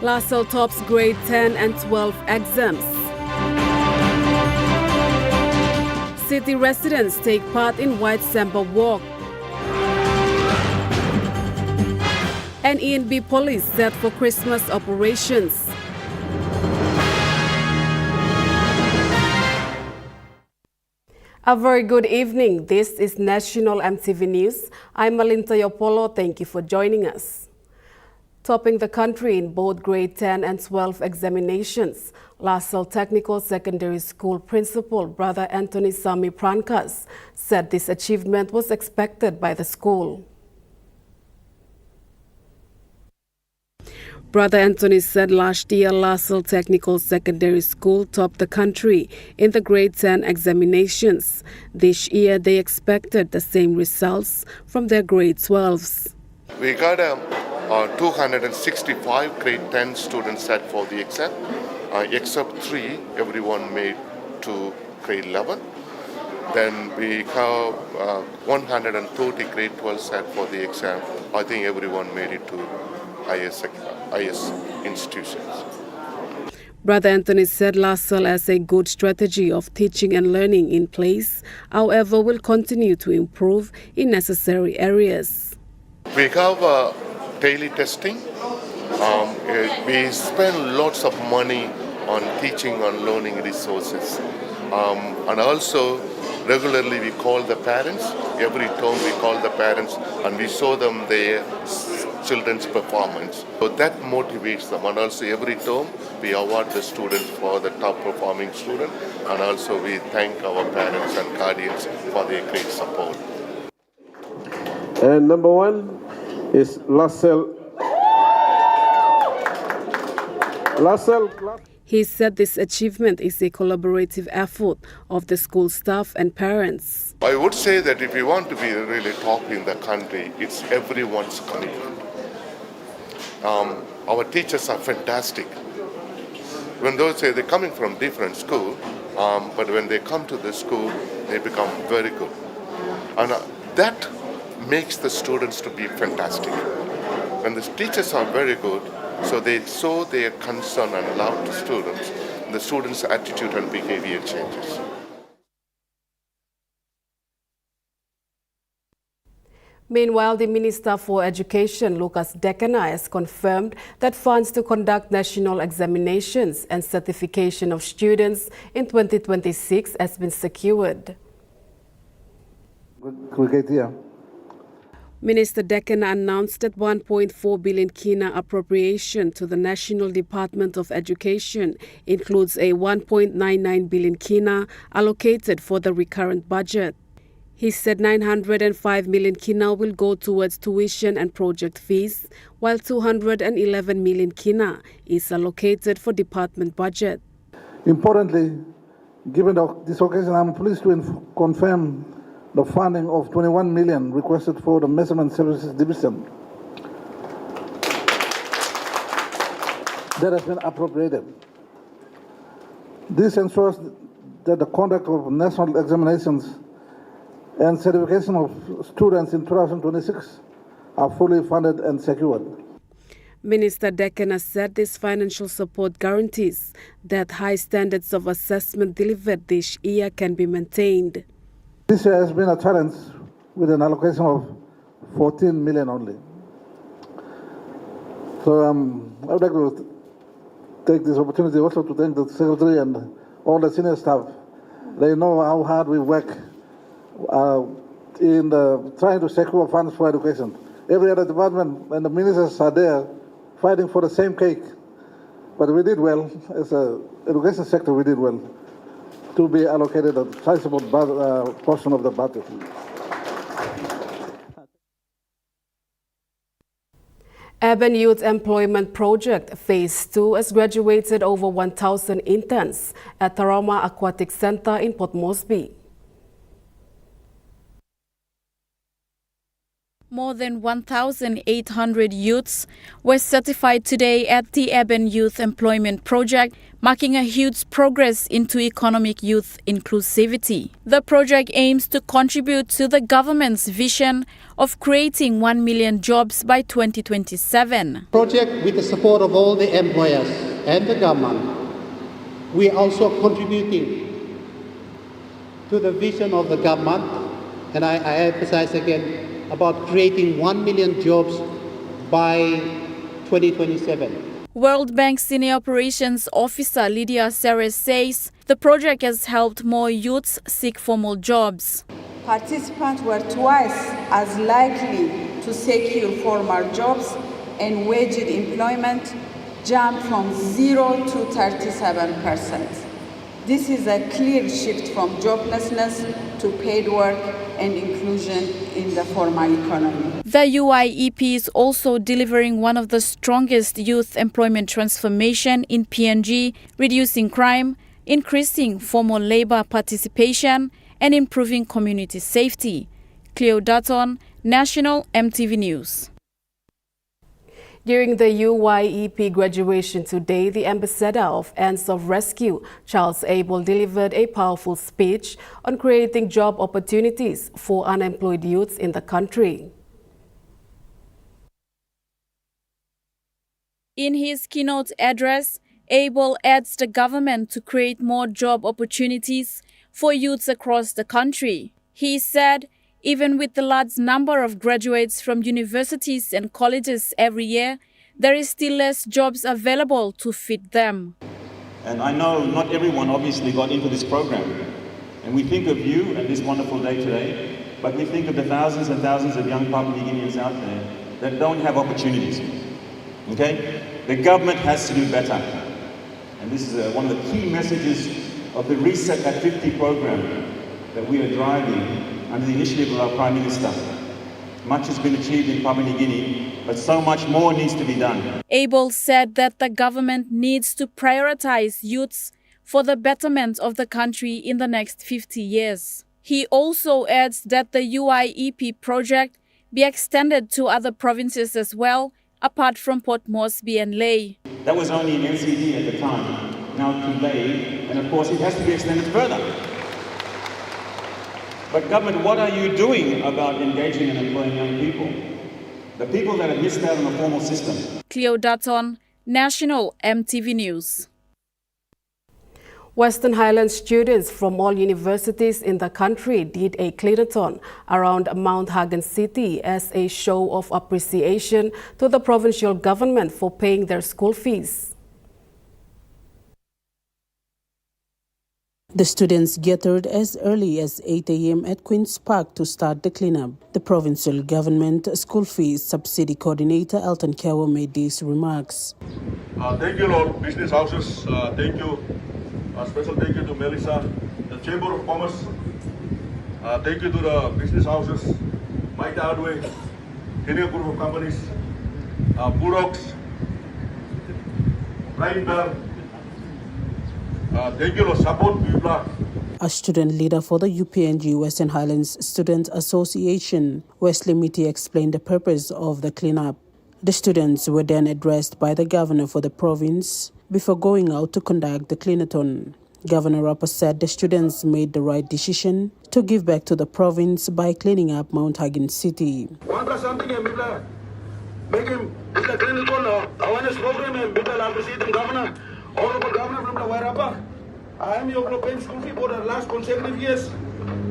LaSalle tops grade 10 and 12 exams. City residents take part in White Samba Walk. And ENB police set for Christmas operations. A very good evening. This is National EMTV News. I'm Malinta Yopolo. Thank you for joining us. Topping the country in both grade 10 and 12 examinations, LaSalle Technical Secondary School Principal Brother Anthony Sami Prankas said this achievement was expected by the school. Brother Anthony said last year LaSalle Technical Secondary School topped the country in the grade 10 examinations. This year they expected the same results from their grade 12s. We got 265 grade 10 students set for the exam, except 3, everyone made to grade 11. Then we have 130 grade 12 set for the exam. I think everyone made it to IS institutions. Brother Anthony said LaSalle has a good strategy of teaching and learning in place, however will continue to improve in necessary areas. We have daily testing. We spend lots of money on teaching and learning resources. And also regularly we call the parents. Every term we call the parents and we show them their children's performance. So that motivates them, and also every term we award the students for the top performing student, and also we thank our parents and guardians for their great support. And number 1 is LaSalle. He said this achievement is a collaborative effort of the school staff and parents. I would say that if you want to be really top in the country, it's everyone's commitment. Our teachers are fantastic. When those say they're coming from different school, but when they come to the school, they become very good. And that makes the students to be fantastic. When the teachers are very good, so they show their concern and love to students, the students' attitude and behavior changes. Meanwhile, the Minister for Education, Lucas Dekena, has confirmed that funds to conduct national examinations and certification of students in 2026 has been secured. Minister Dekena announced that 1.4 billion kina appropriation to the National Department of Education includes a 1.99 billion kina allocated for the recurrent budget. He said 905 million kina will go towards tuition and project fees, while 211 million kina is allocated for department budget. Importantly, given this occasion, I'm pleased to confirm the funding of 21 million requested for the Measurement Services Division. That has been appropriated. This ensures that the conduct of national examinations and certification of students in 2026 are fully funded and secured. Minister Dekena said this financial support guarantees that high standards of assessment delivered this year can be maintained. This year has been a challenge with an allocation of 14 million only. So I would like to take this opportunity also to thank the Secretary and all the senior staff. They know how hard we work in trying to secure funds for education. Every other department and the ministers are there fighting for the same cake. But we did well, as an education sector, we did well to be allocated a sizable portion of the budget. Urban Youth Employment Project Phase 2 has graduated over 1,000 interns at Tarama Aquatic Center in Port Moresby. More than 1,800 youths were certified today at the Urban Youth Employment Project, marking a huge progress into economic youth inclusivity. The project aims to contribute to the government's vision of creating 1 million jobs by 2027. Project with the support of all the employers and the government, we are also contributing to the vision of the government, and I emphasize again, about creating 1 million jobs by 2027. World Bank Senior Operations Officer Lydia Seres says the project has helped more youths seek formal jobs. Participants were twice as likely to secure formal jobs, and wage employment jumped from 0 to 37%. This is a clear shift from joblessness to paid work and inclusion in the formal economy. The UIEP is also delivering one of the strongest youth employment transformation in PNG, reducing crime, increasing formal labor participation, and improving community safety. Cleo Dutton, National EMTV News. During the UIEP graduation today, the ambassador of Ends of Rescue, Charles Abel, delivered a powerful speech on creating job opportunities for unemployed youths in the country. In his keynote address, Abel urged the government to create more job opportunities for youths across the country. He said, even with the large number of graduates from universities and colleges every year, there is still less jobs available to fit them. And I know not everyone obviously got into this program. And we think of you and this wonderful day today, but we think of the thousands and thousands of young Papua New Guineans out there that don't have opportunities. Okay? The government has to do better. And this is one of the key messages of the Reset at 50 program that we are driving under the initiative of our Prime Minister. Much has been achieved in Papua New Guinea, but so much more needs to be done. Abel said that the government needs to prioritize youths for the betterment of the country in the next 50 years. He also adds that the UIEP project be extended to other provinces as well, apart from Port Moresby and Lae. That was only in NCD at the time, now to Lae, and of course it has to be extended further. But government, what are you doing about engaging and employing young people? The people that have missed out on the formal system. Cleo Dutton, National EMTV News. Western Highlands students from all universities in the country did a cleanathon around Mount Hagen City as a show of appreciation to the provincial government for paying their school fees. The students gathered as early as 8 a.m. at Queen's Park to start the cleanup. The provincial government school fees subsidy coordinator Elton Kawa made these remarks. Thank you, Lord, business houses. Thank you. Special thank you to Melissa, the Chamber of Commerce. Thank you to the business houses, Mike Hardway, Kenya Group of Companies, Burox, Blind Bell. Thank you, Lord, support people. A student leader for the UPNG Western Highlands Student Association, Wesley Mitty, explained the purpose of the cleanup. The students were then addressed by the governor for the province before going out to conduct the cleanathon. Governor Rapper said the students made the right decision to give back to the province by cleaning up Mount Hagen City. Honorable Governor from the Wairapa, I am your paying school fee for the last consecutive years.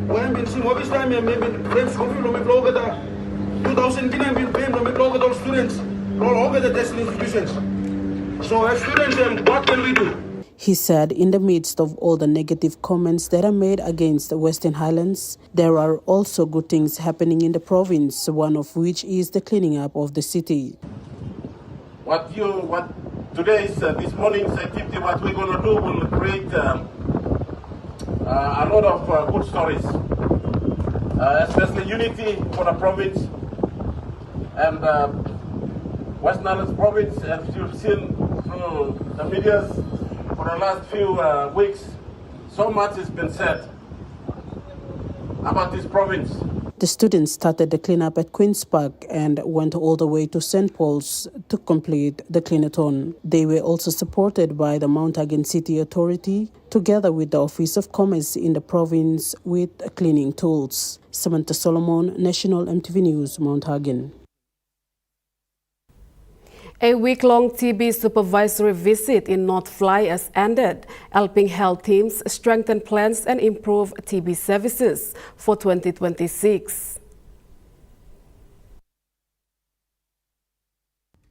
When I've been seeing all this time, I've been paying school fee from my blog 2010, I've been paying from my blog all students, all over the testing institutions. So as students, what can we do? He said in the midst of all the negative comments that are made against the Western Highlands, there are also good things happening in the province, one of which is the cleaning up of the city. This morning's activity, what we're going to do will create a lot of good stories, especially unity for the province and Western Highlands province. As you've seen through the media for the last few weeks, so much has been said about this province. The students started the cleanup at Queen's Park and went all the way to St. Paul's to complete the cleanathon. They were also supported by the Mount Hagen City Authority, together with the Office of Commerce in the province with cleaning tools. Samantha Solomon, National EMTV News, Mount Hagen. A week-long TB supervisory visit in North Fly has ended, helping health teams strengthen plans and improve TB services for 2026.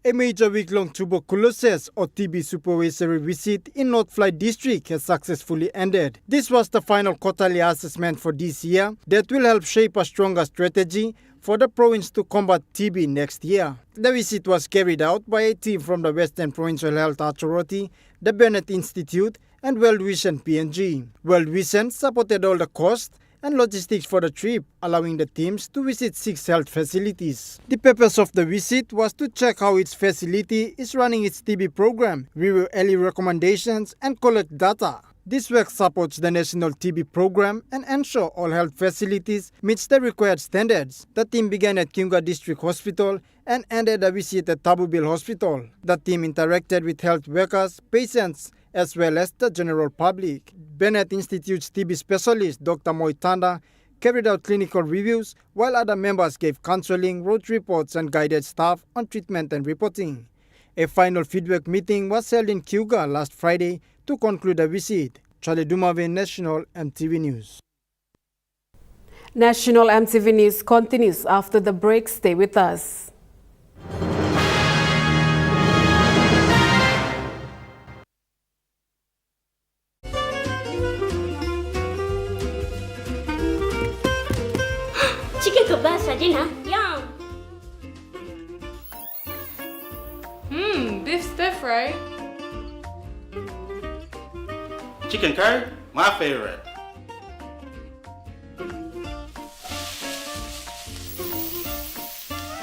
A major week-long tuberculosis or TB supervisory visit in North Fly District has successfully ended. This was the final quarterly assessment for this year that will help shape a stronger strategy for the province to combat TB next year. The visit was carried out by a team from the Western Provincial Health Authority, the Bennett Institute, and World Vision PNG. World Vision supported all the cost and logistics for the trip, allowing the teams to visit 6 health facilities. The purpose of the visit was to check how its facility is running its TB program, review early recommendations, and collect data. This work supports the national TB program and ensure all health facilities meets the required standards. The team began at Kiunga District Hospital and ended a visit at Tabubil Hospital. The team interacted with health workers, patients, as well as the general public. Bennett Institute's TB specialist, Dr. Moitanda, carried out clinical reviews, while other members gave counseling, wrote reports, and guided staff on treatment and reporting. A final feedback meeting was held in Kiunga last Friday to conclude the visit. Charlie Dumave, National EMTV News. National EMTV News continues after the break. Stay with us. Chicken kebab saja na? Yum! Beef stir fry. Chicken curry, my favorite.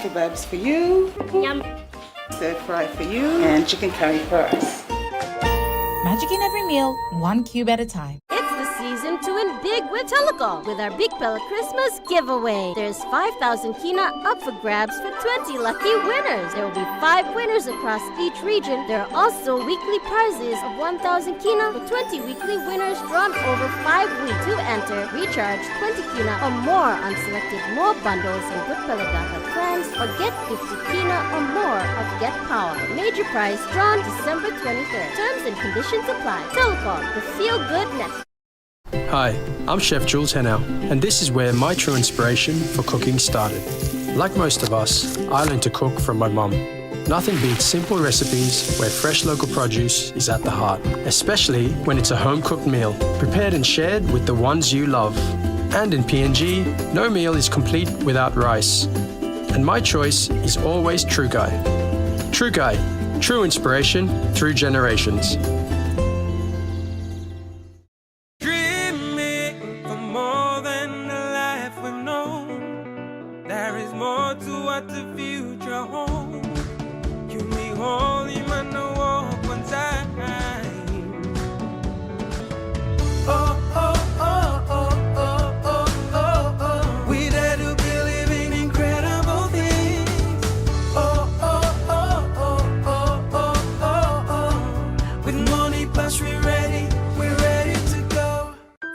Kebabs for you. Yum! Stir fry for you. And chicken curry for us. Magic in every meal, one cube at a time. It's the season to win big with Telecom with our Big Pella Christmas giveaway. There's 5,000 kina up for grabs for 20 lucky winners. There will be 5 winners across each region. There are also weekly prizes of 1,000 kina for 20 weekly winners drawn over 5 weeks. To enter, recharge 20 kina or more on selected more bundles in Good Pella Data plans or get 50 kina or more of Get Power. Major prize drawn December 23rd. Terms and conditions apply. Telecom, the feel-good network. Hi, I'm Chef Jules Hennow, and this is where my true inspiration for cooking started. Like most of us, I learned to cook from my mum. Nothing beats simple recipes where fresh local produce is at the heart, especially when it's a home-cooked meal, prepared and shared with the ones you love. And in PNG, no meal is complete without rice. And my choice is always True Guy. True Guy, true inspiration through generations.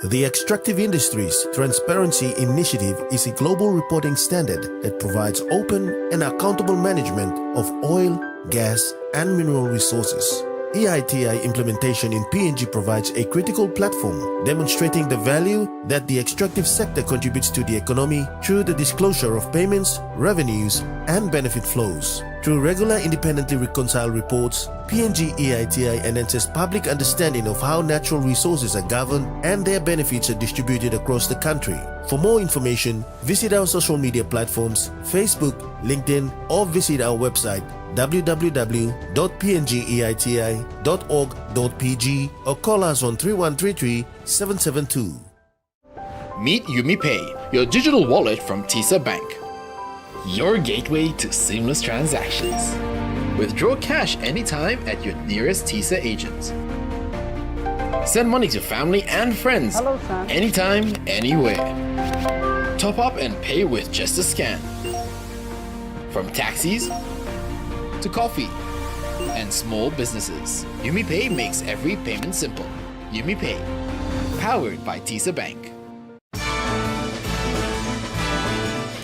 The Extractive Industries Transparency Initiative is a global reporting standard that provides open and accountable management of oil, gas, and mineral resources. EITI implementation in PNG provides a critical platform demonstrating the value that the extractive sector contributes to the economy through the disclosure of payments, revenues, and benefit flows. Through regular independently reconciled reports, PNG EITI enhances public understanding of how natural resources are governed and their benefits are distributed across the country. For more information, visit our social media platforms, Facebook, LinkedIn, or visit our website www.pngeiti.org.pg or call us on 3133 772. Meet UmiPay, your digital wallet from TISA Bank. Your gateway to seamless transactions. Withdraw cash anytime at your nearest TISA agent. Send money to family and friends anytime, anywhere. Top up and pay with just a scan. From taxis to coffee and small businesses, UmiPay makes every payment simple. UmiPay, powered by TISA Bank.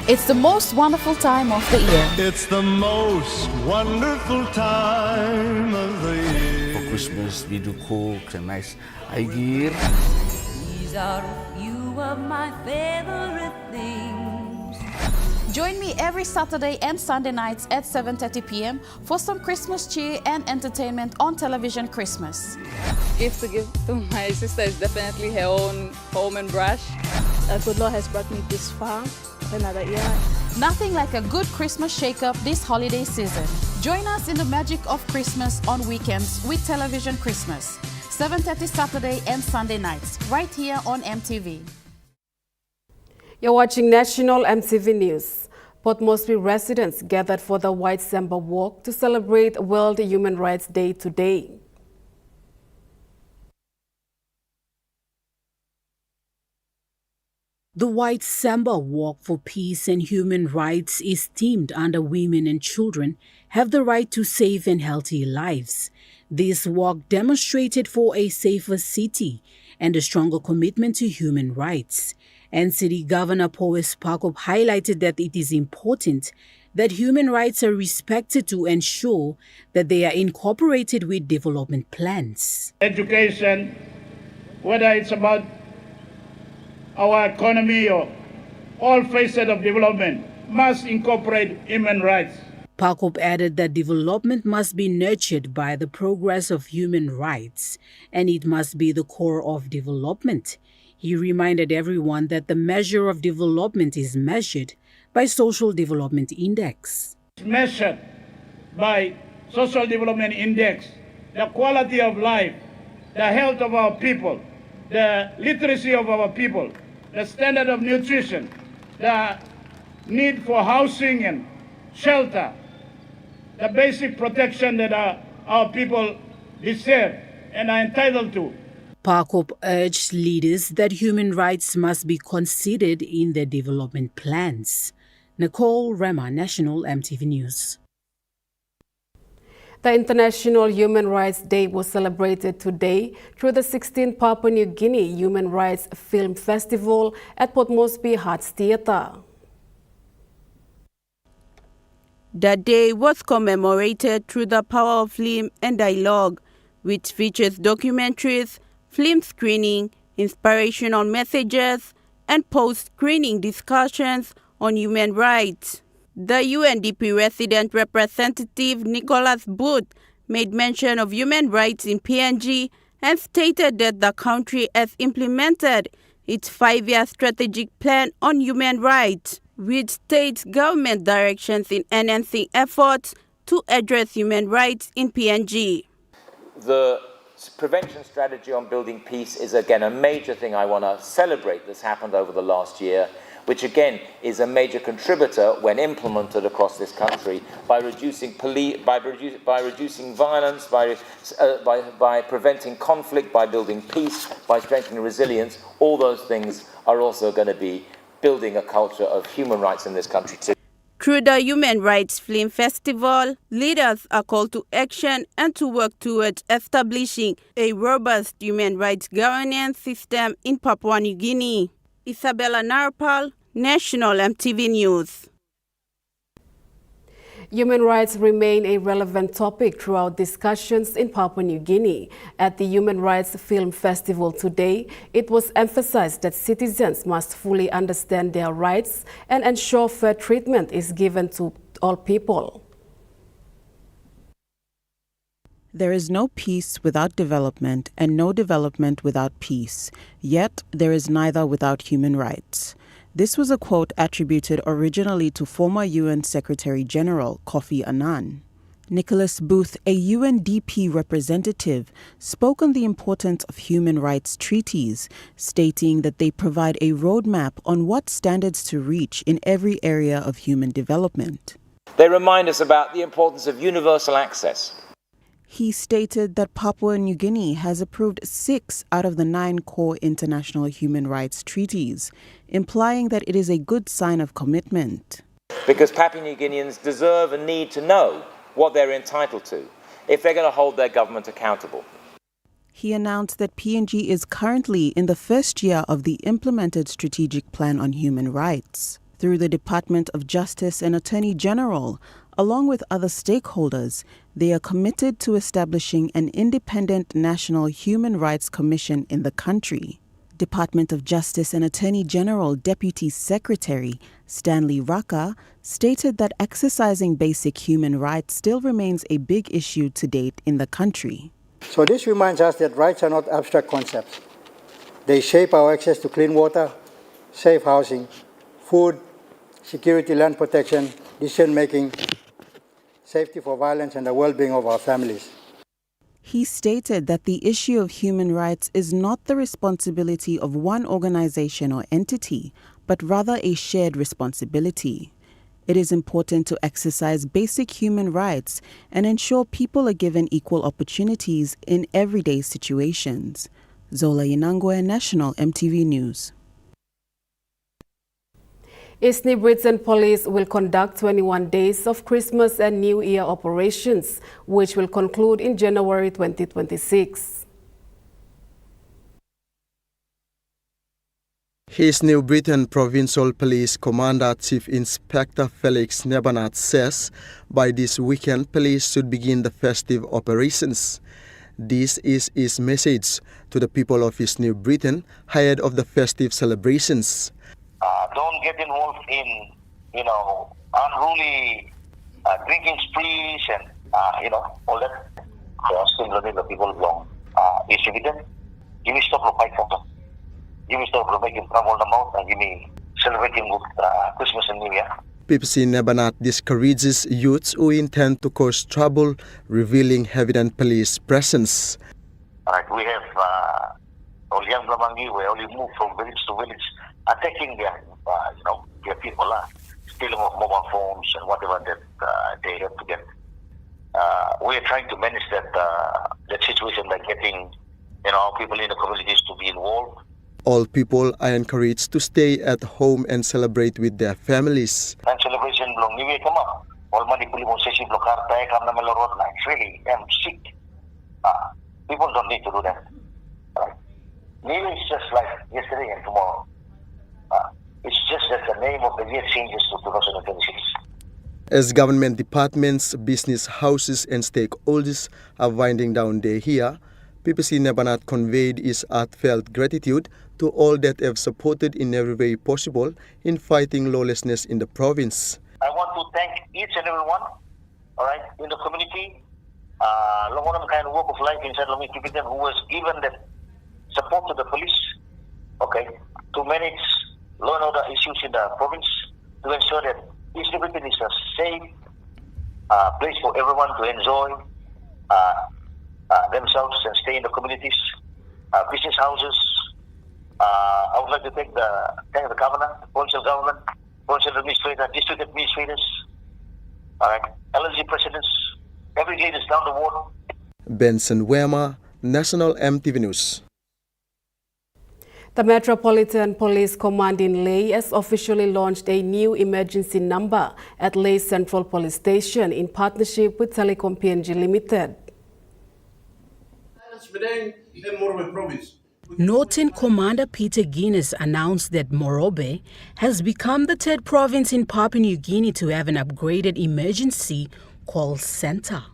It's the most wonderful time of the year. It's the most wonderful time of the year. For Christmas, we do cook and nice air. These are a few of my favorite things. Join me every Saturday and Sunday nights at 7:30 p.m. for some Christmas cheer and entertainment on television Christmas. Gift to give to my sister is definitely her own home and brush. The good Lord has brought me this far. Another year. Nothing like a good Christmas shake-up this holiday season. Join us in the magic of Christmas on weekends with Television Christmas. 7:30 Saturday and Sunday nights, right here on MTV. You're watching National MTV News. Port Moresby residents gathered for the White Samba Walk to celebrate World Human Rights Day today. The White Samba Walk for Peace and Human Rights is themed under Women and Children Have the Right to Safe and Healthy Lives. This walk demonstrated for a safer city and a stronger commitment to human rights. And City Governor Powes Pakop highlighted that it is important that human rights are respected to ensure that they are incorporated with development plans. Education, whether it's about our economy or all facets of development, must incorporate human rights. Pakop added that development must be nurtured by the progress of human rights, and it must be the core of development. He reminded everyone that the measure of development is measured by Social Development Index. It's measured by Social Development Index, the quality of life, the health of our people, the literacy of our people, the standard of nutrition, the need for housing and shelter, the basic protection that our people deserve and are entitled to. Pakop urged leaders that human rights must be considered in their development plans. Nicole Rema, National MTV News. The International Human Rights Day was celebrated today through the 16th Papua New Guinea Human Rights Film Festival at Port Moresby Arts Theatre. The day was commemorated through the power of film and dialogue, which features documentaries, film screening, inspirational messages, and post-screening discussions on human rights. The UNDP resident representative Nicholas Booth made mention of human rights in PNG and stated that the country has implemented its 5-year strategic plan on human rights, which states government directions in enhancing efforts to address human rights in PNG. The prevention strategy on building peace is again a major thing I want to celebrate that's happened over the last year, which again is a major contributor when implemented across this country by reducing reducing violence, by preventing conflict, by building peace, by strengthening resilience. All those things are also going to be building a culture of human rights in this country too. Through the Human Rights Film Festival, leaders are called to action and to work towards establishing a robust human rights governance system in Papua New Guinea. Isabella Narpal, National MTV News. Human rights remain a relevant topic throughout discussions in Papua New Guinea. At the Human Rights Film Festival today, it was emphasized that citizens must fully understand their rights and ensure fair treatment is given to all people. There is no peace without development and no development without peace. Yet there is neither without human rights. This was a quote attributed originally to former UN Secretary General Kofi Annan. Nicholas Booth, a UNDP representative, spoke on the importance of human rights treaties, stating that they provide a roadmap on what standards to reach in every area of human development. They remind us about the importance of universal access. He stated that Papua New Guinea has approved 6 out of the 9 core international human rights treaties, implying that it is a good sign of commitment. Because Papua New Guineans deserve and need to know what they're entitled to if they're going to hold their government accountable. He announced that PNG is currently in the first year of the implemented strategic plan on human rights. Through the Department of Justice and Attorney General, along with other stakeholders, they are committed to establishing an independent National Human Rights Commission in the country. Department of Justice and Attorney General Deputy Secretary Stanley Raka stated that exercising basic human rights still remains a big issue to date in the country. So this reminds us that rights are not abstract concepts. They shape our access to clean water, safe housing, food, security, land protection, decision-making, safety for violence, and the well-being of our families. He stated that the issue of human rights is not the responsibility of one organization or entity, but rather a shared responsibility. It is important to exercise basic human rights and ensure people are given equal opportunities in everyday situations. Zola Inangwe, National EMTV News. East New Britain Police will conduct 21 days of Christmas and New Year operations, which will conclude in January 2026. His New Britain Provincial Police Commander Chief Inspector Felix Nebanat says by this weekend police should begin the festive operations. This is his message to the people of East New Britain ahead of the festive celebrations. Don't get involved in, unruly drinking sprees and, all that. Still letting the people along. Is evident. Give me stop to fight for them. Give me stop to make him trouble the mouth and give me celebrating with Christmas and New Year. PPC Nebanat discourages youths who intend to cause trouble, revealing evident police presence. Alright, we have Oliang Blamangi, where only move from village to village, attacking their people, stealing of mobile phones and whatever that they have to get. We are trying to manage that situation by getting, our people in the communities to be involved. All people are encouraged to stay at home and celebrate with their families. And celebration belong New Year come up. All money puli mo sesi blokar tayo kam na melorot na. It's really, I'm sick. People don't need to do that. New Year is just like yesterday and tomorrow. It's just that the name of the year changes to 2026. As government departments, business houses and stakeholders are winding down their year, PPC Nebanat conveyed his heartfelt gratitude to all that have supported in every way possible in fighting lawlessness in the province. I want to thank each and every one, in the community, long kind of work of life inside Lomi Tibetan who has given the support to the police, to manage law and order issues in the province, to ensure that East Tibetan is a safe place for everyone to enjoy themselves and stay in the communities, business houses. I would like to thank the governor, the provincial government, provincial administrator, district administrators, LNG presidents, every leaders down the ward. Benson Wema, National EMTV News. The Metropolitan Police Command in Lae has officially launched a new emergency number at Lae Central Police Station in partnership with Telecom PNG Limited. Northern Commander Peter Guinness announced that Morobe has become the third province in Papua New Guinea to have an upgraded emergency call center.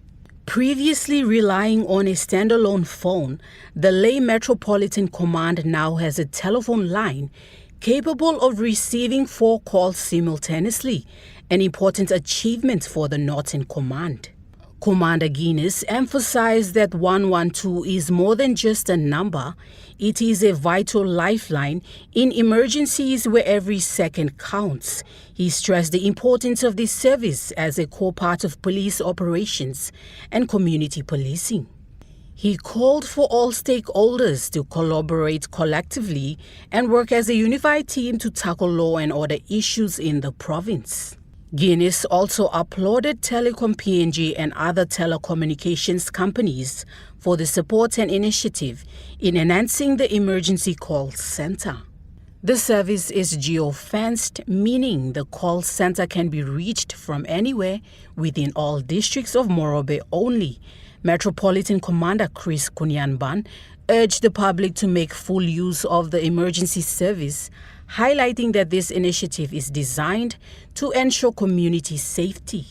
Previously relying on a standalone phone, the Lae Metropolitan Command now has a telephone line capable of receiving 4 calls simultaneously, an important achievement for the Northern Command. Commander Guinness emphasized that 112 is more than just a number. It is a vital lifeline in emergencies where every second counts. He stressed the importance of this service as a core part of police operations and community policing. He called for all stakeholders to collaborate collectively and work as a unified team to tackle law and order issues in the province. Guinness also applauded Telecom PNG and other telecommunications companies for the support and initiative in enhancing the emergency call center. The service is geo-fenced, meaning the call center can be reached from anywhere within all districts of Morobe only. Metropolitan Commander Chris Kunyanban urged the public to make full use of the emergency service, highlighting that this initiative is designed to ensure community safety.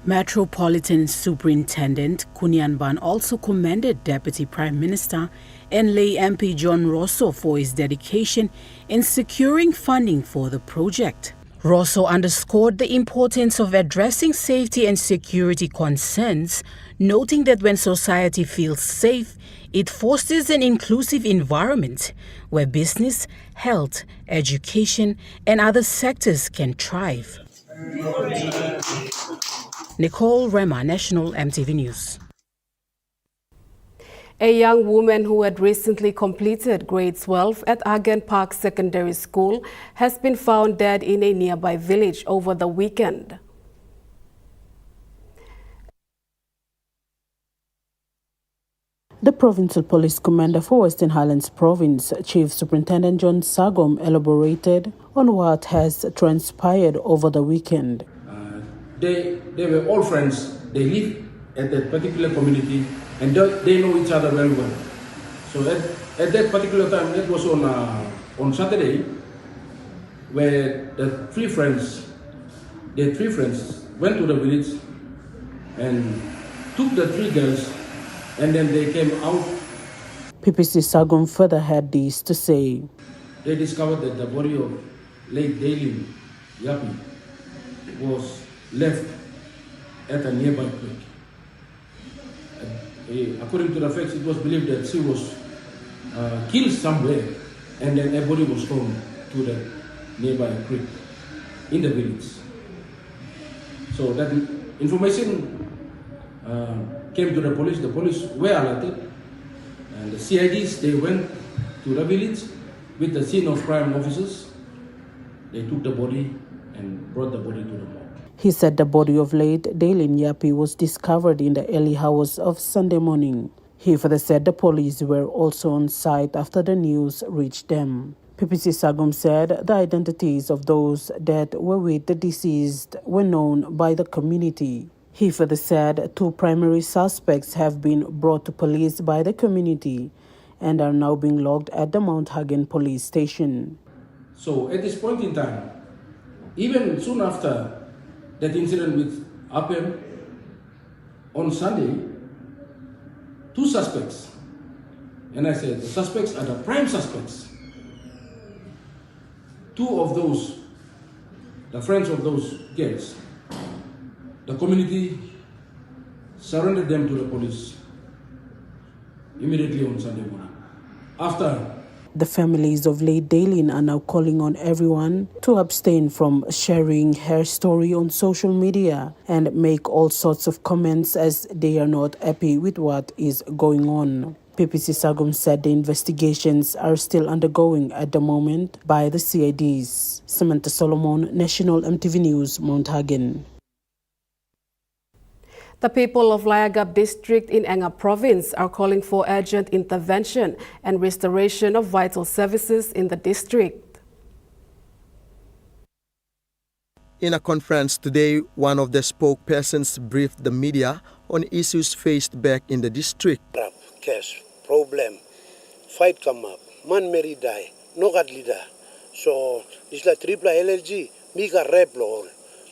Metropolitan Superintendent Kunyanban also commended Deputy Prime Minister and lay MP John Rosso for his dedication in securing funding for the project. Rosso underscored the importance of addressing safety and security concerns, noting that when society feels safe, it fosters an inclusive environment where business, health, education, and other sectors can thrive. Nicole Rema, National EMTV News. A young woman who had recently completed grade 12 at Hagen Park Secondary School has been found dead in a nearby village over the weekend. The Provincial Police Commander for Western Highlands Province, Chief Superintendent John Sagom, elaborated on what has transpired over the weekend. They were all friends. They live at that particular community and they know each other very well. So at that particular time, it was on Saturday, where the three friends went to the village and took the three girls, and then they came out. PPC Sagum further had this to say. They discovered that the body of late Daily Yapi was left at a nearby creek. According to the facts, it was believed that she was killed somewhere, and then a body was thrown to the nearby creek in the village. So that information came to the police. The police were alerted, and the CIDs, they went to the village with the scene of crime officers. They took the body and brought the body to the morgue. He said the body of late Daylin Yapi was discovered in the early hours of Sunday morning. He further said the police were also on site after the news reached them. PPC Sagum said the identities of those that were with the deceased were known by the community. He further said 2 primary suspects have been brought to police by the community and are now being logged at the Mount Hagen police station. So at this point in time, even soon after that incident with happened on Sunday, 2 suspects, and I said the suspects are the prime suspects. 2 of those, the friends of those girls, the community surrendered them to the police immediately on Sunday morning. After the families of late Daylin are now calling on everyone to abstain from sharing her story on social media and make all sorts of comments as they are not happy with what is going on. PPC Sagum said the investigations are still undergoing at the moment by the CIDs. Samantha Solomon, National EMTV News, Mount Hagen. The people of Layagap district in Enga province are calling for urgent intervention and restoration of vital services in the district. In a conference today, one of the spokespersons briefed the media on issues faced back in the district. Case, problem, fight come up, man marry die, no got leader. So this la triple LLG, mika rep lo.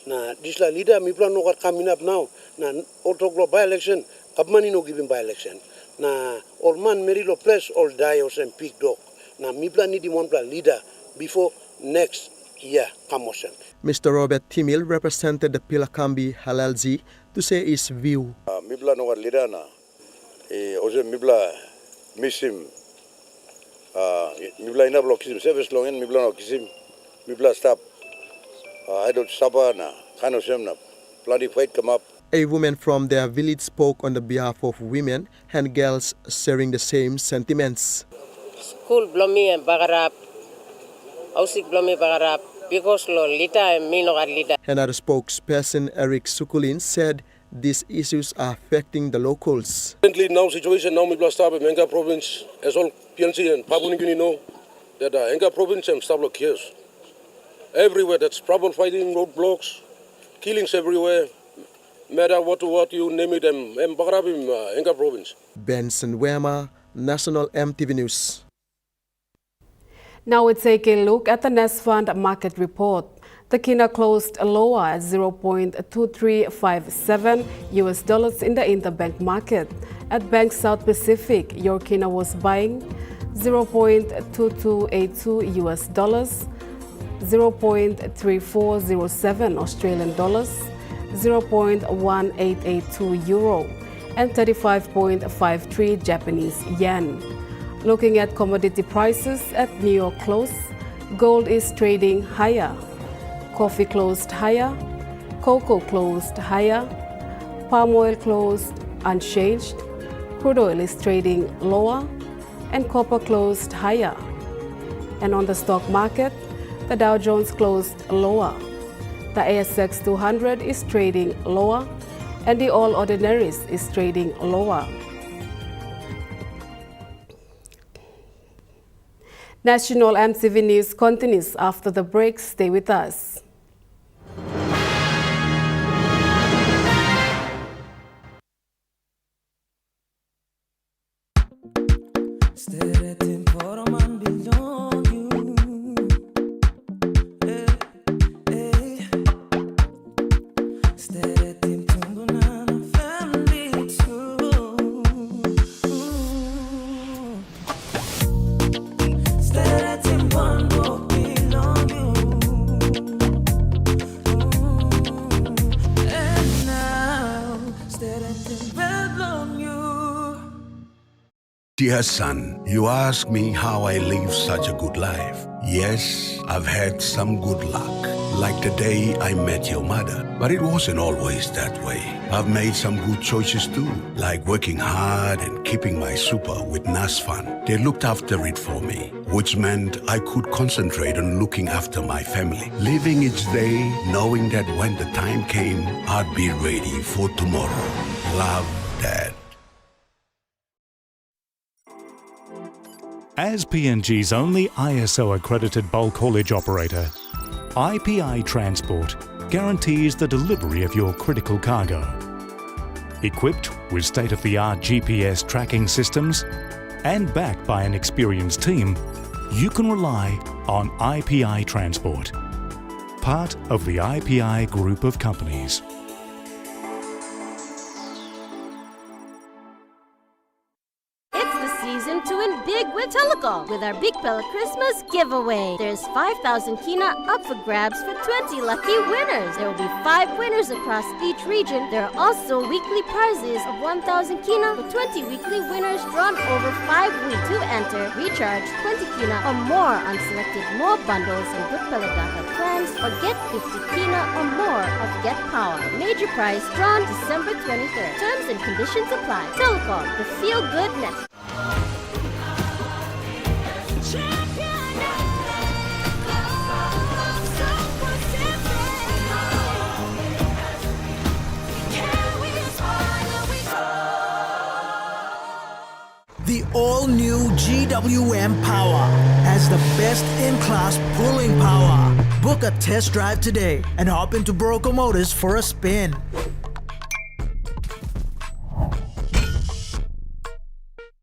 Na this la leader mi plan no got coming up now. Na auto by election, kapmani no giving by election. Na all man marry lo press all die or some pig dog. Na mi plan need one plan leader before next year promotion. Mr. Robert Timil represented the Pilakambi Halalzi to say his view. Mi plan no got leader na. Ose mi plan misim. Mi plan ina block kisim service long en mi plan no kisim. Mi plan stop. I don't suffer na. Kind of same na. Bloody fight come up. A woman from their village spoke on the behalf of women and girls sharing the same sentiments. School blomi and bagarap. Ausik blomi bagarap. because Lolita me no Lita. Another spokesperson, Eric Sukulin, said these issues are affecting the locals. Currently, now situation now in Enga province, as all PNC and Papua New Guinea know, that Enga province and Stablo cares. Everywhere, that's trouble fighting, roadblocks, killings everywhere. Matter what you name it, Enga province. Benson Wema, National EMTV News. Now we take a look at the NESFund market report. The Kina closed lower at $0.2357 in the interbank market. At Bank South Pacific, your Kina was buying $0.2282, $0.3407 Australian dollars, €0.1882 euro, and 35.53 Japanese yen. Looking at commodity prices at New York close, gold is trading higher. Coffee closed higher, cocoa closed higher, palm oil closed unchanged, crude oil is trading lower, and copper closed higher. And on the stock market, the Dow Jones closed lower. The ASX 200 is trading lower, and the All Ordinaries is trading lower. National EMTV News continues after the break. Stay with us. Dear son, you ask me how I live such a good life. Yes, I've had some good luck, like the day I met your mother. But it wasn't always that way. I've made some good choices too, like working hard and keeping my super with NASFAN. They looked after it for me, which meant I could concentrate on looking after my family. Living each day, knowing that when the time came, I'd be ready for tomorrow. Love, Dad. As PNG's only ISO-accredited bulk haulage operator, IPI Transport guarantees the delivery of your critical cargo. Equipped with state-of-the-art GPS tracking systems and backed by an experienced team, you can rely on IPI Transport, part of the IPI group of companies. With Telecom, with our Big Pella Christmas giveaway. There's 5,000 Kina up for grabs for 20 lucky winners. There will be 5 winners across each region. There are also weekly prizes of 1,000 Kina for 20 weekly winners drawn over 5 weeks. To enter, recharge 20 Kina or more on selected more bundles and Big Pella data plans, or get 50 Kina or more of Get Power. Major prize drawn December 23rd. Terms and conditions apply. Telecom, the feel-good network. The all-new GWM Power has the best-in-class pulling power. Book a test drive today and hop into Broco Motors for a spin.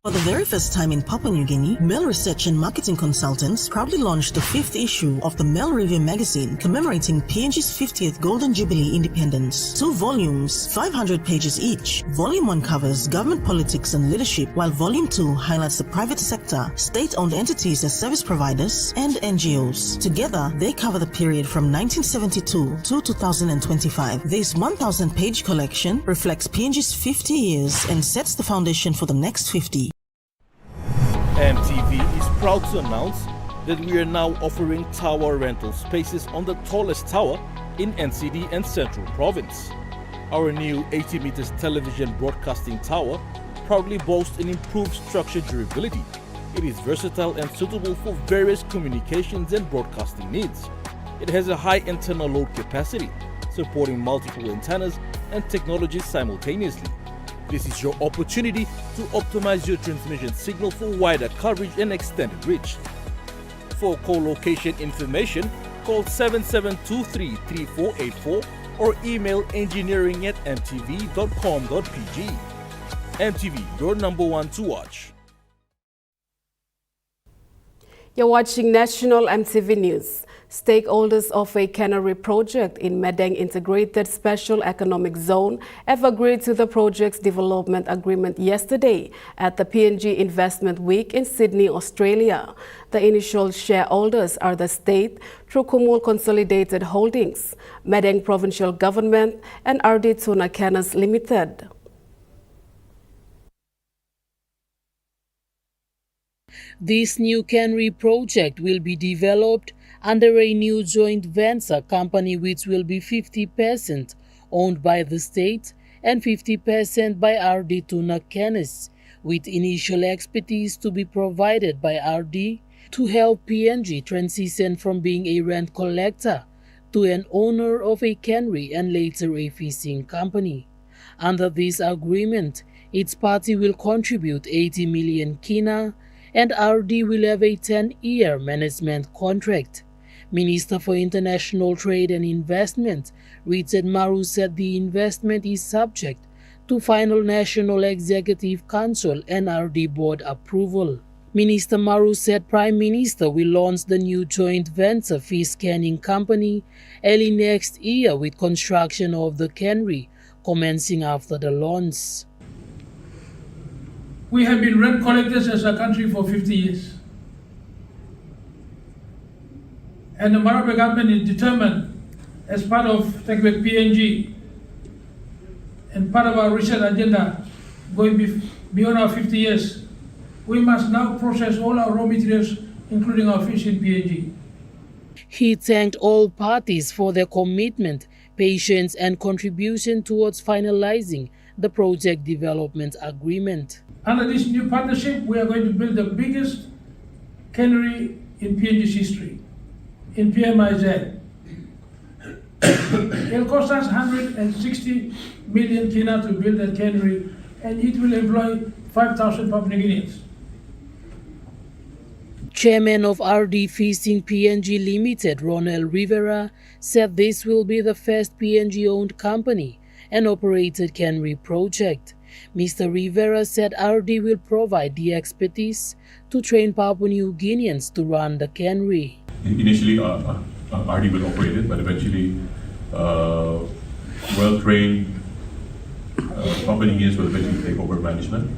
For the very first time in Papua New Guinea, Mail Research and Marketing Consultants proudly launched the 5th issue of the Mail Review magazine commemorating PNG's 50th Golden Jubilee independence. 2 volumes, 500 pages each. Volume 1 covers government politics and leadership, while Volume 2 highlights the private sector, state-owned entities as service providers, and NGOs. Together, they cover the period from 1972 to 2025. This 1,000-page collection reflects PNG's 50 years and sets the foundation for the next 50. EMTV is proud to announce that we are now offering tower rental spaces on the tallest tower in NCD and Central Province. Our new 80 meters television broadcasting tower proudly boasts an improved structure durability. It is versatile and suitable for various communications and broadcasting needs. It has a high internal load capacity, supporting multiple antennas and technologies simultaneously. This is your opportunity to optimize your transmission signal for wider coverage and extended reach. For co-location information, call 7723-3484 or email engineering@mtv.com.pg. MTV, your number one to watch. You're watching National MTV News. Stakeholders of a cannery project in Madang Integrated Special Economic Zone have agreed to the project's development agreement yesterday at the PNG Investment Week in Sydney, Australia. The initial shareholders are the state through Kumul Consolidated Holdings, Madang Provincial Government, and RD Tuna Canners Limited. This new cannery project will be developed under a new joint venture company which will be 50% owned by the state and 50% by RD Tuna Canners, with initial expertise to be provided by RD to help PNG transition from being a rent collector to an owner of a cannery and later a fishing company. Under this agreement, its party will contribute 80 million kina and RD will have a 10-year management contract. Minister for International Trade and Investment, Richard Maru, said the investment is subject to final National Executive Council and RD Board approval. Minister Maru said Prime Minister will launch the new joint venture fish canning company early next year with construction of the cannery commencing after the launch. We have been rent collectors as a country for 50 years. And the Marape government is determined, as part of TechWeb PNG and part of our research agenda going beyond our 50 years, we must now process all our raw materials, including our fish in PNG. He thanked all parties for their commitment, patience, and contribution towards finalizing the project development agreement. Under this new partnership, we are going to build the biggest cannery in PNG's history, in PMIZ. It'll cost us 160 million kina to build that cannery, and it will employ 5,000 Papua New Guineans. Chairman of RD Fishing PNG Limited, Ronald Rivera, said this will be the first PNG-owned company and operated cannery project. Mr. Rivera said RD will provide the expertise to train Papua New Guineans to run the cannery. Initially, RD will operate it, but eventually, well-trained Papua New Guineans will eventually take over management,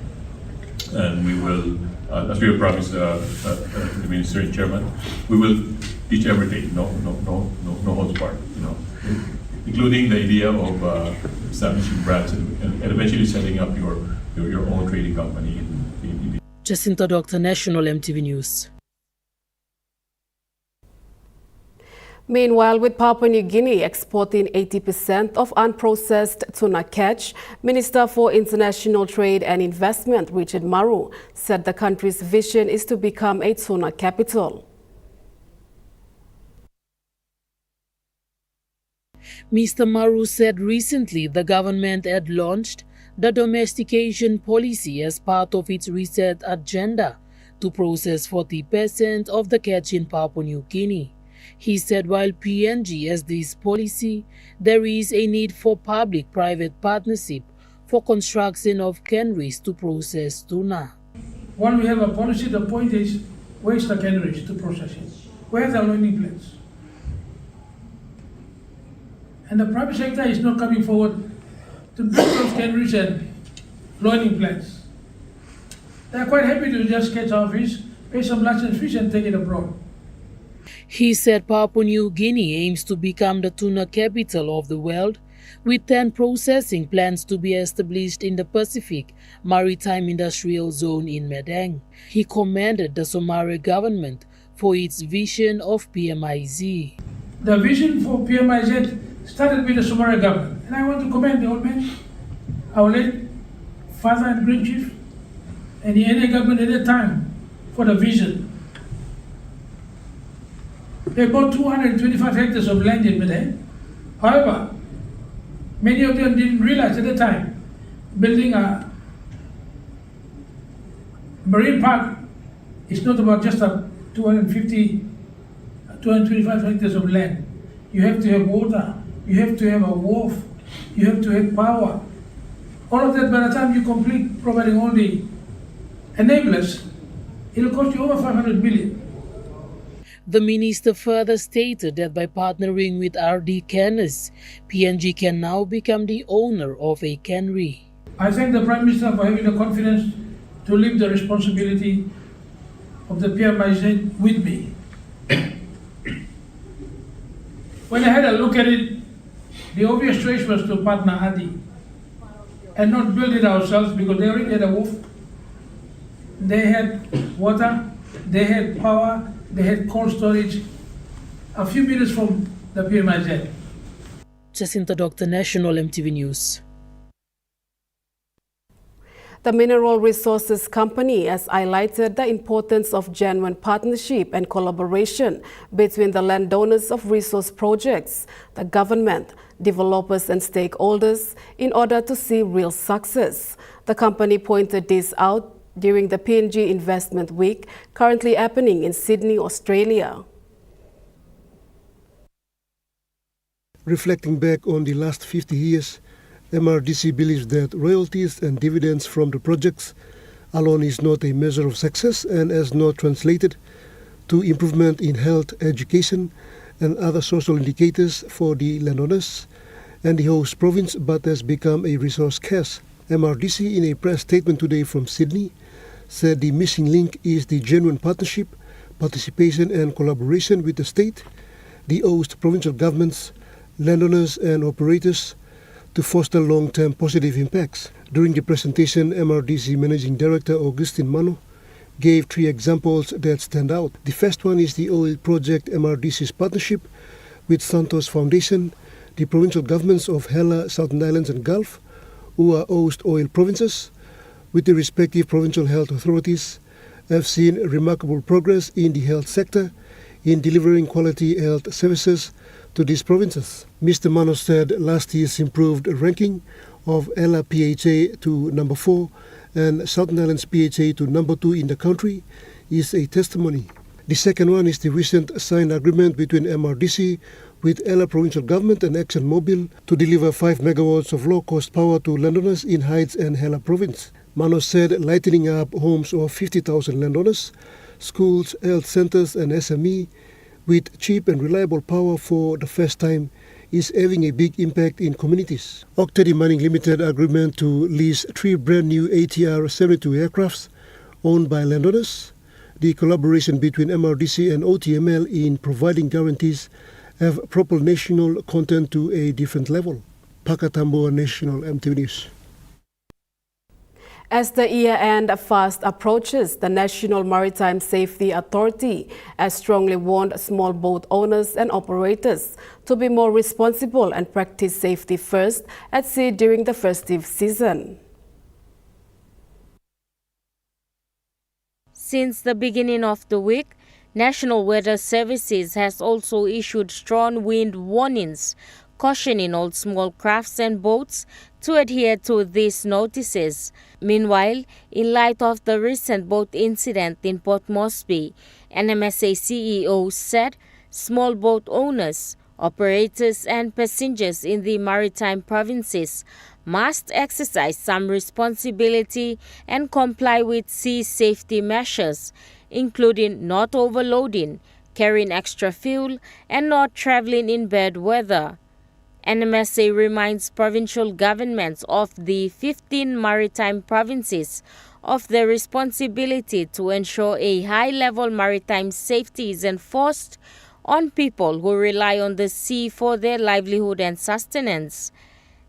and we will, as we have promised the Minister and Chairman, we will teach everything, no holds barred, including the idea of establishing brands and eventually setting up your own trading company. Jacinta Doctor, National MTV News. Meanwhile, with Papua New Guinea exporting 80% of unprocessed tuna catch, Minister for International Trade and Investment, Richard Maru, said the country's vision is to become a tuna capital. Mr. Maru said recently the government had launched the domestication policy as part of its reset agenda to process 40% of the catch in Papua New Guinea. He said while PNG has this policy, there is a need for public-private partnership for construction of canneries to process tuna. While we have a policy, the point is, where's the canneries to process it? Where are the loading plants? And the private sector is not coming forward to build those canneries and loading plants. They're quite happy to just catch our fish, pay some license fish and take it abroad. He said Papua New Guinea aims to become the tuna capital of the world, with 10 processing plants to be established in the Pacific Maritime Industrial Zone in Madang. He commended the Somare government for its vision of PMIZ. The vision for PMIZ started with the Somare government, and I want to commend the old man, our late father and great chief, and the NA government at that time for the vision. They bought 225 hectares of land in Medan. However, many of them didn't realize at the time building a marine park is not about just a 225 hectares of land. You have to have water, you have to have a wharf, you have to have power. All of that, by the time you complete providing all the enablers, it'll cost you over 500 billion. The minister further stated that by partnering with RD Cannes, PNG can now become the owner of a cannery. I thank the Prime Minister for having the confidence to leave the responsibility of the PMIZ with me. When I had a look at it, the obvious choice was to partner RD and not build it ourselves because they already had a wharf. They had water, they had power, they had cold storage a few minutes from the PMIZ. Jacinta Doctor, National EMTV News. The Mineral Resources Company has highlighted the importance of genuine partnership and collaboration between the landowners of resource projects, the government, developers and stakeholders in order to see real success. The company pointed this out during the PNG Investment Week currently happening in Sydney, Australia. Reflecting back on the last 50 years, MRDC believes that royalties and dividends from the projects alone is not a measure of success and has not translated to improvement in health, education and other social indicators for the landowners and the host province, but has become a resource cache. MRDC, in a press statement today from Sydney, said the missing link is the genuine partnership, participation and collaboration with the state, the host provincial governments, landowners and operators to foster long-term positive impacts. During the presentation, MRDC Managing Director Augustin Mano gave 3 examples that stand out. The first one is the oil project MRDC's partnership with Santos Foundation, the provincial governments of Hela, Southern Islands and Gulf, who are host oil provinces, with the respective provincial health authorities, have seen remarkable progress in the health sector in delivering quality health services to these provinces. Mr. Mano said last year's improved ranking of Ella PHA to number 4 and Southern Islands PHA to number 2 in the country is a testimony. The second one is the recent signed agreement between MRDC with Ella Provincial Government and ExxonMobil to deliver 5 megawatts of low-cost power to landowners in Heights and Hela Province. Mano said lightening up homes of 50,000 landowners, schools, health centers and SME with cheap and reliable power for the first time is having a big impact in communities. Octady Mining Limited agreement to lease 3 brand new ATR-72 aircrafts owned by landowners. The collaboration between MRDC and OTML in providing guarantees have propelled national content to a different level. Pakatambo, National EMTV News. As the year-end fast approaches, the National Maritime Safety Authority has strongly warned small boat owners and operators to be more responsible and practice safety first at sea during the festive season. Since the beginning of the week, National Weather Services has also issued strong wind warnings, cautioning all small crafts and boats to adhere to these notices. Meanwhile, in light of the recent boat incident in Port Moresby, NMSA CEO said small boat owners, operators and passengers in the maritime provinces must exercise some responsibility and comply with sea safety measures, including not overloading, carrying extra fuel, and not traveling in bad weather. NMSA reminds provincial governments of the 15 maritime provinces of their responsibility to ensure a high-level maritime safety is enforced on people who rely on the sea for their livelihood and sustenance.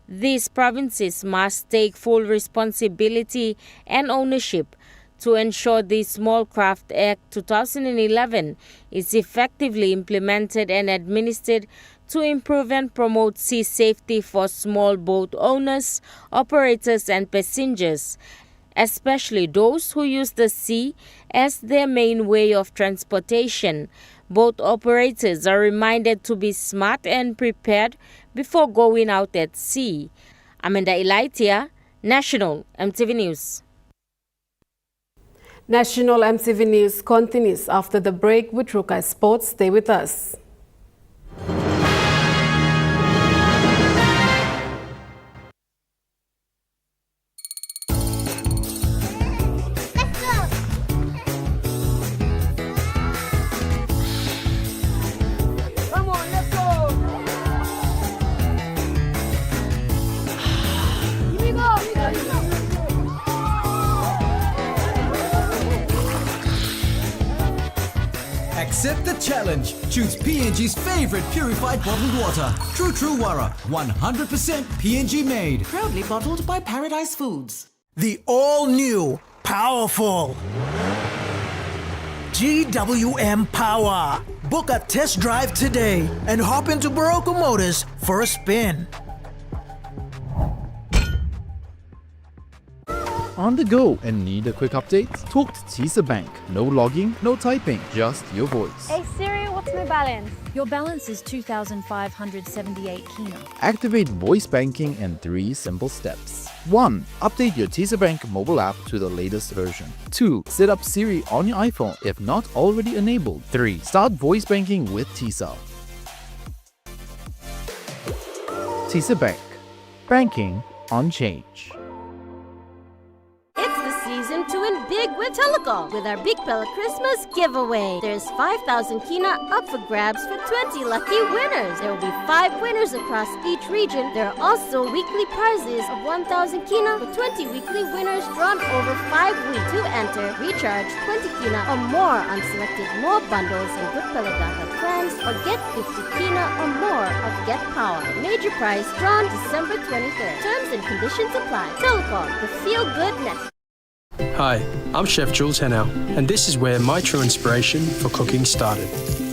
These provinces must take full responsibility and ownership to ensure the Small Craft Act 2011 is effectively implemented and administered to improve and promote sea safety for small boat owners, operators and passengers, especially those who use the sea as their main way of transportation, Both operators are reminded to be smart and prepared before going out at sea. Amanda Elaitia, National EMTV News. National EMTV News continues after the break with Rukai Sports. Stay with us. Accept the challenge. Choose PNG's favorite purified bottled water. True Wara, 100% PNG made. Proudly bottled by Paradise Foods. The all-new, powerful GWM Power. Book a test drive today and hop into Barocco Motors for a spin. On the go and need a quick update? Talk to TISA Bank. No logging, no typing, just your voice. Hey Siri, what's my balance? Your balance is 2,578 kina. Activate voice banking in 3 simple steps. 1. Update your TISA Bank mobile app to the latest version. 2. Set up Siri on your iPhone if not already enabled. 3. Start voice banking with TISA. TISA Bank. Banking on change. Season to win big with Telecom with our Big Pella Christmas giveaway. There's 5,000 kina up for grabs for 20 lucky winners. There will be 5 winners across each region. There are also weekly prizes of 1,000 kina for 20 weekly winners drawn over 5 weeks. To enter, recharge 20 kina or more on selected more bundles and Good Pella data plans or get 50 kina or more of Get Power. Major prize drawn December 23rd. Terms and conditions apply. Telecom, the feel-good network. Hi, I'm Chef Jules Henow, and this is where my true inspiration for cooking started.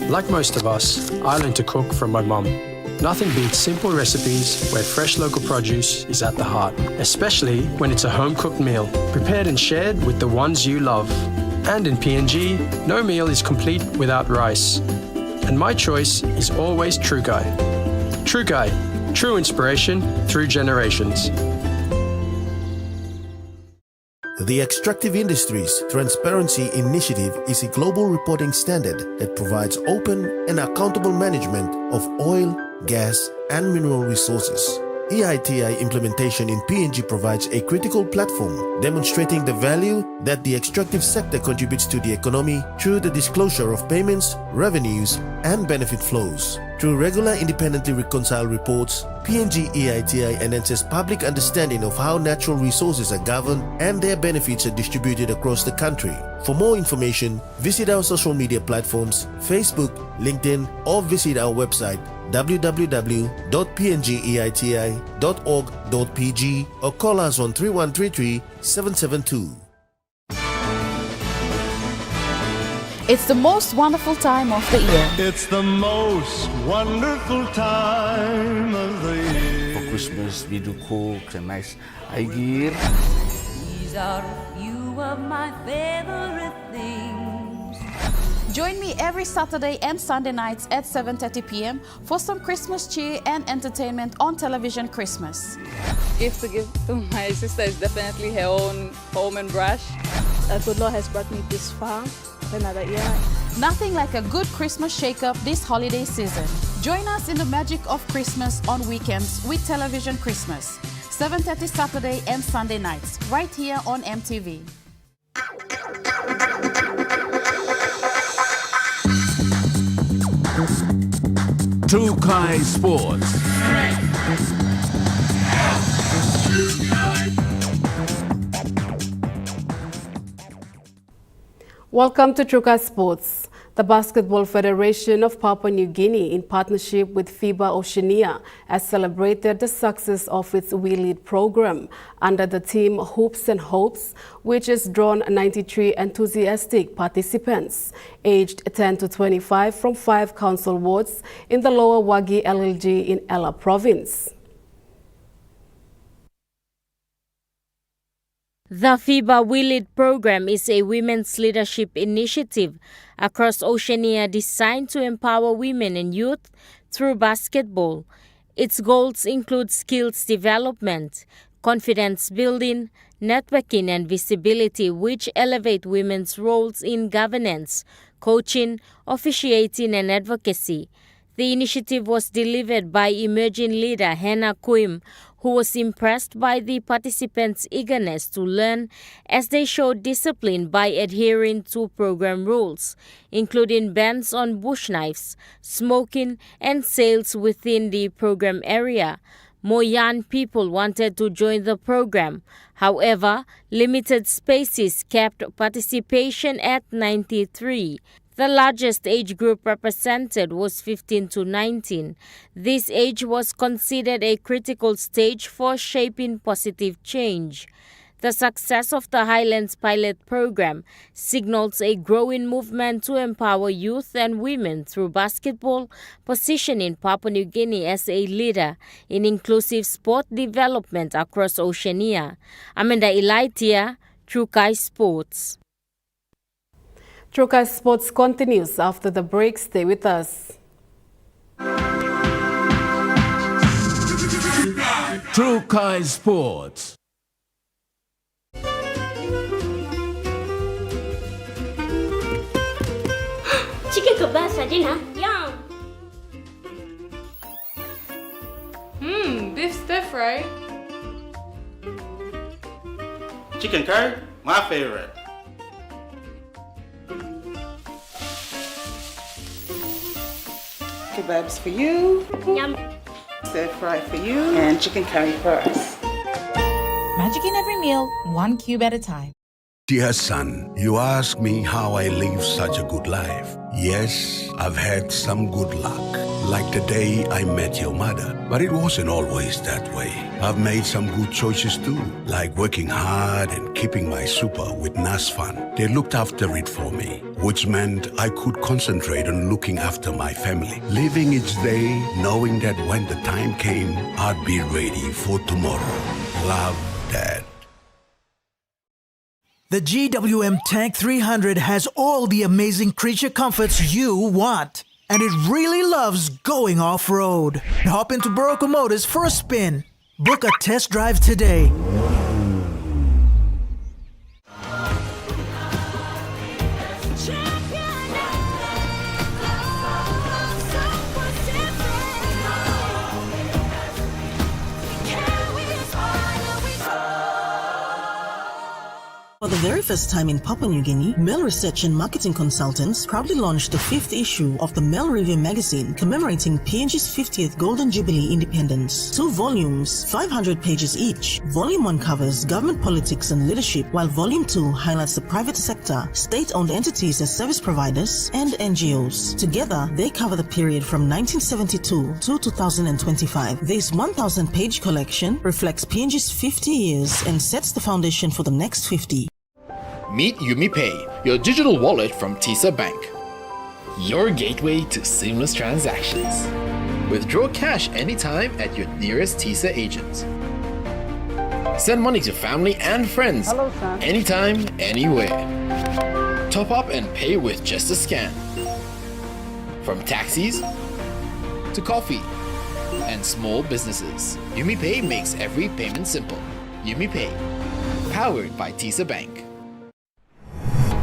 Like most of us, I learned to cook from my mum. Nothing beats simple recipes where fresh local produce is at the heart, especially when it's a home-cooked meal, prepared and shared with the ones you love. And in PNG, no meal is complete without rice. And my choice is always Trukai. Trukai, true inspiration through generations. The Extractive Industries Transparency Initiative is a global reporting standard that provides open and accountable management of oil, gas, and mineral resources. EITI implementation in PNG provides a critical platform demonstrating the value that the extractive sector contributes to the economy through the disclosure of payments, revenues, and benefit flows. Through regular independently reconciled reports, PNG EITI enhances public understanding of how natural resources are governed and their benefits are distributed across the country. For more information, visit our social media platforms, Facebook, LinkedIn, or visit our website www.pngeiti.org.pg or call us on 3133 772. It's the most wonderful time of the year. It's the most wonderful time of the year. For Christmas, we do cook and nice gear. These are a few of my favorite things. Join me every Saturday and Sunday nights at 7:30 p.m. for some Christmas cheer and entertainment on Television Christmas. Gift to give to my sister is definitely her own home and brush. The good Lord has brought me this far. Another year. Nothing like a good Christmas shake-up this holiday season. Join us in the magic of Christmas on weekends with Television Christmas. 7:30 Saturday and Sunday nights, right here on EMTV. Trukai Sports. Welcome to Trukai Sports. The Basketball Federation of Papua New Guinea, in partnership with FIBA Oceania, has celebrated the success of its We Lead program under the theme Hoops and Hopes, which has drawn 93 enthusiastic participants aged 10 to 25 from 5 council wards in the Lower Wagi LLG in Ella Province. The FIBA We Lead program is a women's leadership initiative across Oceania designed to empower women and youth through basketball. Its goals include skills development, confidence building, networking, and visibility, which elevate women's roles in governance, coaching, officiating, and advocacy. The initiative was delivered by emerging leader Hannah Quim, who was impressed by the participants' eagerness to learn as they showed discipline by adhering to program rules, including bans on bush knives, smoking, and sales within the program area. More young people wanted to join the program. However, limited spaces kept participation at 93. The largest age group represented was 15 to 19. This age was considered a critical stage for shaping positive change. The success of the Highlands pilot program signals a growing movement to empower youth and women through basketball, positioning Papua New Guinea as a leader in inclusive sport development across Oceania. Amanda Ilaitia, Trukai Sports. Trukai Sports continues after the break. Stay with us. Trukai Sports. Chicken kebab for dinner. Yum! Beef stir fry. Chicken curry, my favorite. Kebabs for you. Yum. Stir fry for you. And chicken curry for us. Magic in every meal, one cube at a time. Dear son, you ask me how I live such a good life. Yes, I've had some good luck, like the day I met your mother. But it wasn't always that way. I've made some good choices too, like working hard and keeping my super with NASFAN. They looked after it for me, which meant I could concentrate on looking after my family, living each day knowing that when the time came, I'd be ready for tomorrow. Love, Dad. The GWM Tank 300 has all the amazing creature comforts you want. And it really loves going off-road. Hop into Barocco Motors for a spin. Book a test drive today. For the very first time in Papua New Guinea, Mail Research and Marketing Consultants proudly launched the 5th issue of the Mail Review magazine commemorating PNG's 50th Golden Jubilee independence. 2 volumes, 500 pages each. Volume 1 covers government politics and leadership, while Volume 2 highlights the private sector, state-owned entities as service providers, and NGOs. Together, they cover the period from 1972 to 2025. This 1,000-page collection reflects PNG's 50 years and sets the foundation for the next 50. Meet UmiPay, your digital wallet from TISA Bank. Your gateway to seamless transactions. Withdraw cash anytime at your nearest TISA agent. Send money to family and friends anytime, anywhere. Top up and pay with just a scan. From taxis to coffee and small businesses, UmiPay makes every payment simple. UmiPay, powered by TISA Bank.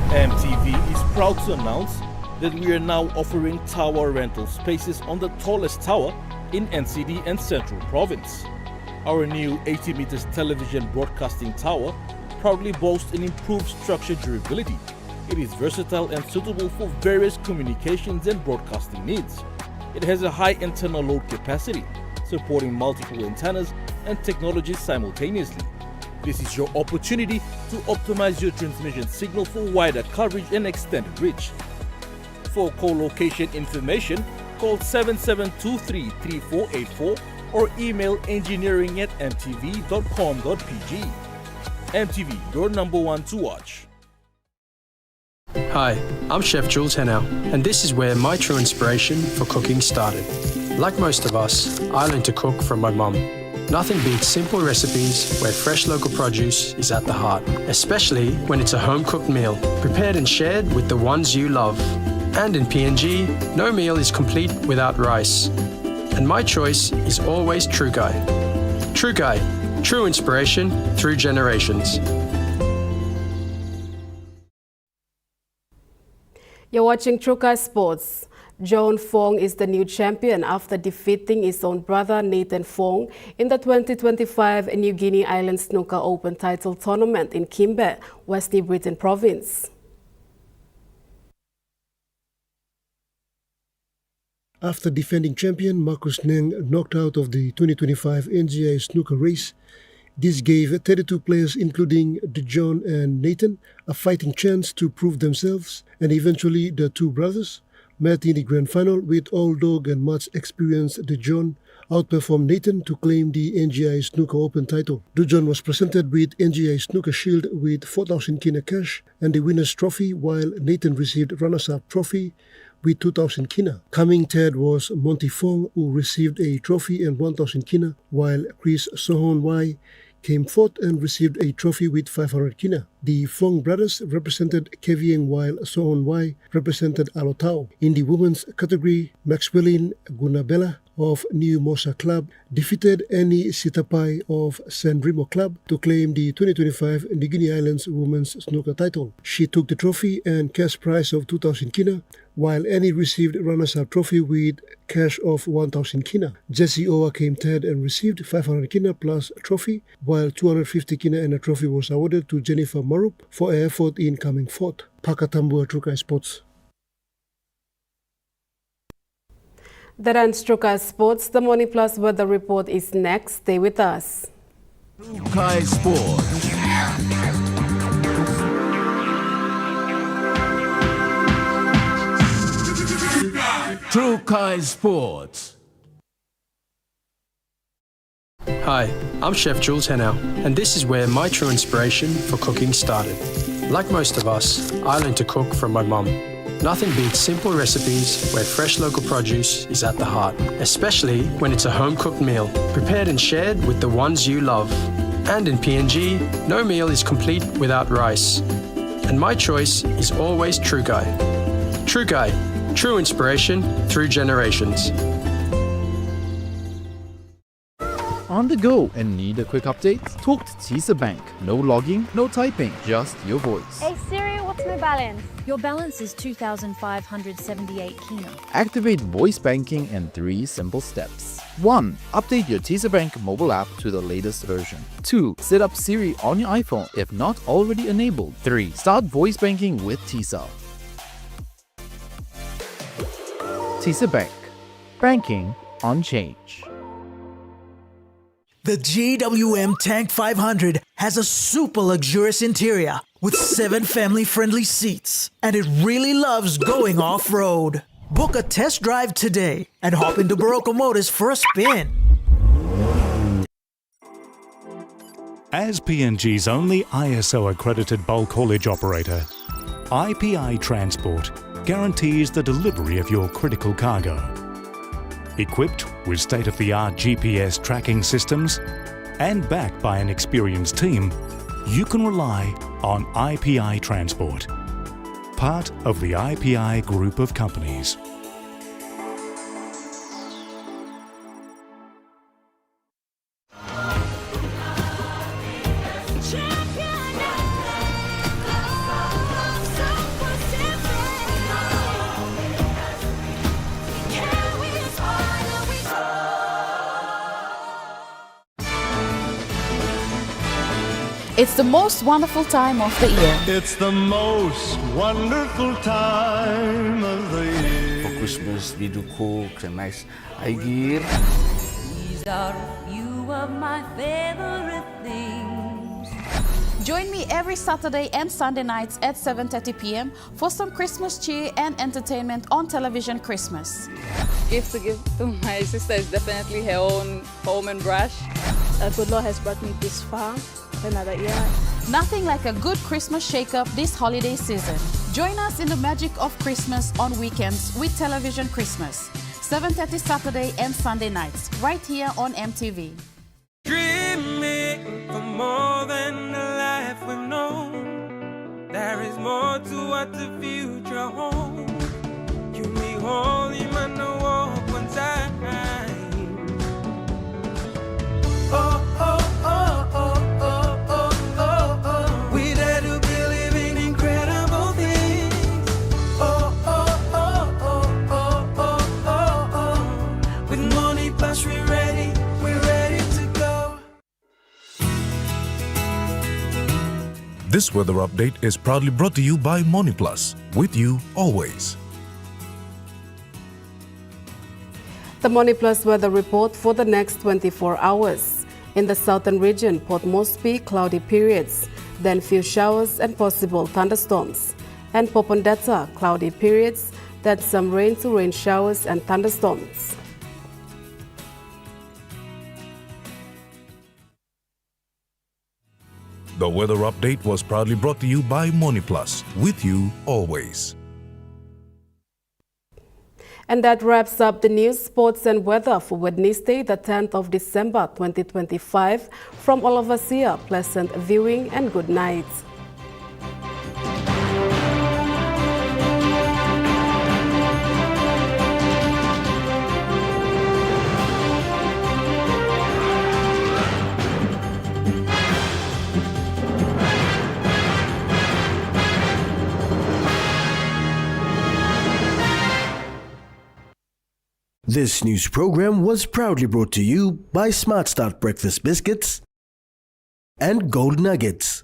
EMTV is proud to announce that we are now offering tower rental spaces on the tallest tower in NCD and Central Province. Our new 80 meters television broadcasting tower proudly boasts an improved structure durability. It is versatile and suitable for various communications and broadcasting needs. It has a high internal load capacity, supporting multiple antennas and technologies simultaneously. This is your opportunity to optimize your transmission signal for wider coverage and extended reach. For co-location information, call 7723-3484 or email engineering@mtv.com.pg. MTV, your number one to watch. Hi, I'm Chef Jules Henao, and this is where my true inspiration for cooking started. Like most of us, I learned to cook from my mum. Nothing beats simple recipes where fresh local produce is at the heart, especially when it's a home-cooked meal, prepared and shared with the ones you love. And in PNG, no meal is complete without rice. And my choice is always True Guy. True Guy, true inspiration through generations. You're watching True Guy Sports. John Fong is the new champion after defeating his own brother Nathan Fong in the 2025 New Guinea Island Snooker Open title tournament in Kimbe, West New Britain Province. After defending champion Marcus Neng knocked out of the 2025 NGI snooker race, this gave 32 players including DeJohn and Nathan a fighting chance to prove themselves, and eventually the two brothers met in the grand final with old dog and much experienced DeJohn outperformed Nathan to claim the NGI Snooker Open title. DeJohn was presented with NGI Snooker Shield with 4,000 kina cash and the winner's trophy, while Nathan received runners-up trophy with 2,000 kina. Coming third was Monty Fong, who received a trophy and 1,000 kina, while Chris Sohon Wai came fourth and received a trophy with 500 kina. The Fong brothers represented Kevieng, while Sohon Wai represented Alotau. In the women's category, Maxwellyn Gunabella of New Mosa Club defeated Annie Sitapai of San Remo Club to claim the 2025 New Guinea Islands Women's Snooker title. She took the trophy and cash prize of 2,000 kina, while Annie received runners-up trophy with cash of 1,000 kina. Jessie Owa came third and received 500 kina plus a trophy, while 250 kina and a trophy was awarded to Jennifer Marup for her effort in coming fourth. Pakatambua, True Guy Sports. That ends True Guy Sports. The Morning Plus weather report is next. Stay with us. True Guy Sports. True Guy Sports. Hi, I'm Chef Jules Henao, and this is where my true inspiration for cooking started. Like most of us, I learned to cook from my mum. Nothing beats simple recipes where fresh local produce is at the heart, especially when it's a home-cooked meal, prepared and shared with the ones you love. And in PNG, no meal is complete without rice. And my choice is always True Guy. True Guy, true inspiration through generations. On the go and need a quick update? Talk to Tisa Bank. No logging, no typing, just your voice. Hey Siri, what's my balance? Your balance is 2,578 kina. Activate voice banking in 3 simple steps. 1. Update your Tisa Bank mobile app to the latest version. 2. Set up Siri on your iPhone if not already enabled. 3. Start voice banking with Tisa. Tisa Bank. Banking on change. The GWM Tank 500 has a super luxurious interior with 7 family-friendly seats, and it really loves going off-road. Book a test drive today and hop into Barocco Motors for a spin. As PNG's only ISO-accredited bulk haulage operator, IPI Transport guarantees the delivery of your critical cargo. Equipped with state-of-the-art GPS tracking systems and backed by an experienced team, you can rely on IPI Transport, part of the IPI group of companies. It's the most wonderful time of the year. It's the most wonderful time of the year. For Christmas, we do cook and nice. I give. These are a few of my favorite things. Join me every Saturday and Sunday nights at 7:30 p.m. for some Christmas cheer and entertainment on Television Christmas. Gift to give to my sister is definitely her own home and brush. A good Lord has brought me this far. Another year. Nothing like a good Christmas shake-up this holiday season. Join us in the magic of Christmas on weekends with Television Christmas. 7:30 Saturday and Sunday nights, right here on EMTV. Dreaming for more than the life we've known. There is more to what the future holds. You me hold him and the walk one time. Oh, oh, oh, oh, oh, oh, oh, oh. We dare to believe in incredible things. Oh, oh, oh, oh, oh, oh, oh, oh. With money plus we're ready to go. This weather update is proudly brought to you by Money Plus, with you always. The Money Plus weather report for the next 24 hours. In the southern region, Port Moresby, cloudy periods, then few showers and possible thunderstorms. And Popondetta, cloudy periods, then some rain to rain showers and thunderstorms. The weather update was proudly brought to you by Money Plus, with you always. And that wraps up the news, sports and weather for Wednesday, the 10th of December 2025. From all of us here, pleasant viewing and good night. This news program was proudly brought to you by Smart Start Breakfast Biscuits and Gold Nuggets.